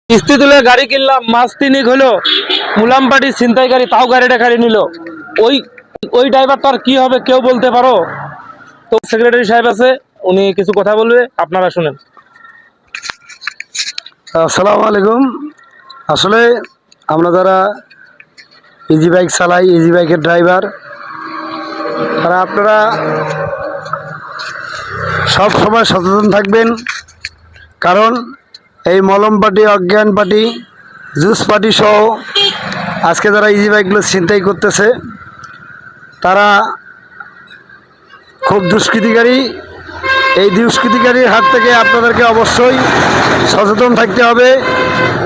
কিস্তি তুলে গাড়ি কিনলাম, মাস 3 হলো, মুলামপাটি ছিনতাইকারী তাও গাড়িটা খালি নিল। ওই ওই ড্রাইভার তো আর কি হবে কেউ বলতে পারো? তো সেক্রেটারি সাহেব আছে, উনি কিছু কথা বলবে, আপনারা শুনেন। আসসালামু আলাইকুম। আসলে আমরা যারা ইজি বাইক চালাই, ইজি বাইকের ড্রাইভার, তারা আপনারা সব সময় সচেতন থাকবেন। কারণ এই মলম পার্টি, অজ্ঞান পার্টি, জুস পার্টি সহ আজকে যারা ইজি বাইকগুলো ছিনতাই করতেছে, তারা খুব দুষ্কৃতিকারী। এই দুষ্কৃতিকারীর হাত থেকে আপনাদেরকে অবশ্যই সচেতন থাকতে হবে।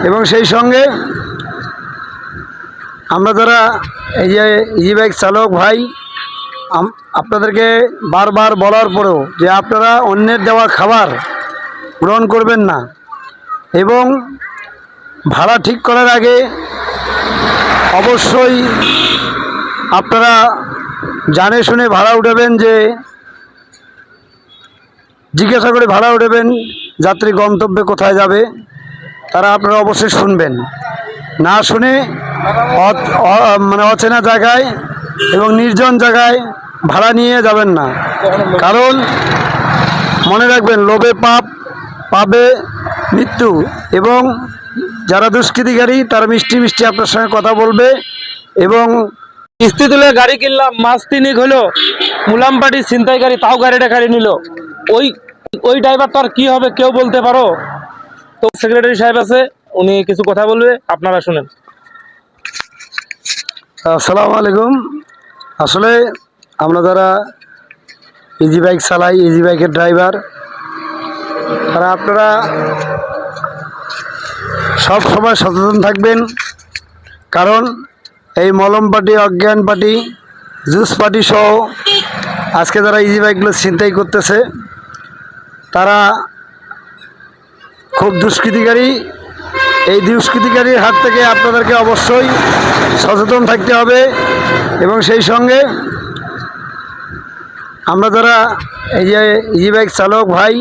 এবং সেই সঙ্গে আমরা যারা এই যে ইজি বাইক চালক ভাই, আপনাদেরকে বারবার বলার পরেও যে আপনারা অন্যের দেওয়া খাবার গ্রহণ করবেন না, এবং ভাড়া ঠিক করার আগে অবশ্যই আপনারা জানে শুনে ভাড়া উঠাবেন, যে জিজ্ঞাসা করে ভাড়া উঠাবেন যাত্রী গন্তব্যে কোথায় যাবে, তারা আপনারা অবশ্যই শুনবেন। না শুনে মানে অচেনা জায়গায় এবং নির্জন জায়গায় ভাড়া নিয়ে যাবেন না। কারণ মনে রাখবেন, লোভে পাপ, পাবে মৃত্যু। এবং যারা দুষ্কৃতিকারী তারা মিষ্টি মিষ্টি আপনার সঙ্গে কথা বলবে। এবং কিস্তি তুলে গাড়ি কিনলাম, মাস 3 হলো, মুলামপাটি ছিনতাইকারী তাও গাড়িটা খালি নিল। ওই ওই ড্রাইভার তো আর কি হবে কেউ বলতে পারো? তো সেক্রেটারি সাহেব আছে, উনি কিছু কথা বলবে, আপনারা শুনেন। আসসালামু আলাইকুম। আসলে আমরা যারা ইজি বাইক চালাই, ইজি বাইকের ড্রাইভার, তারা আপনারা সব সময় সচেতন থাকবেন। কারণ এই মলম পার্টি, অজ্ঞান পার্টি, জুস পার্টি সহ আজকে যারা ইজি বাইকগুলো ছিনতাই করতেছে, তারা খুব দুষ্কৃতিকারী। এই দুষ্কৃতিকারীর হাত থেকে আপনাদেরকে অবশ্যই সচেতন থাকতে হবে। এবং সেই সঙ্গে আমরা যারা এই যে ইজি বাইক চালক ভাই,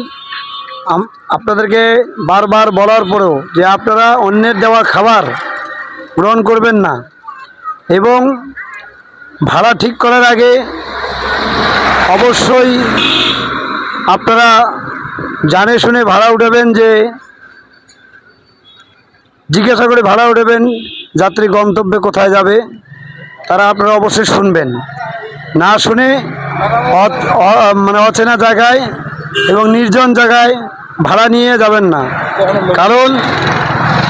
আপনাদেরকে বারবার বলার পরেও যে আপনারা অন্যের দেওয়া খাবার গ্রহণ করবেন না, এবং ভাড়া ঠিক করার আগে অবশ্যই আপনারা জানে শুনে ভাড়া উঠাবেন, যে জিজ্ঞাসা করে ভাড়া উঠাবেন যাত্রী গন্তব্যে কোথায় যাবে, তারা আপনারা অবশ্যই শুনবেন। না শুনে মানে অচেনা জায়গায় এবং নির্জন জায়গায় ভাড়া নিয়ে যাবেন না। কারণ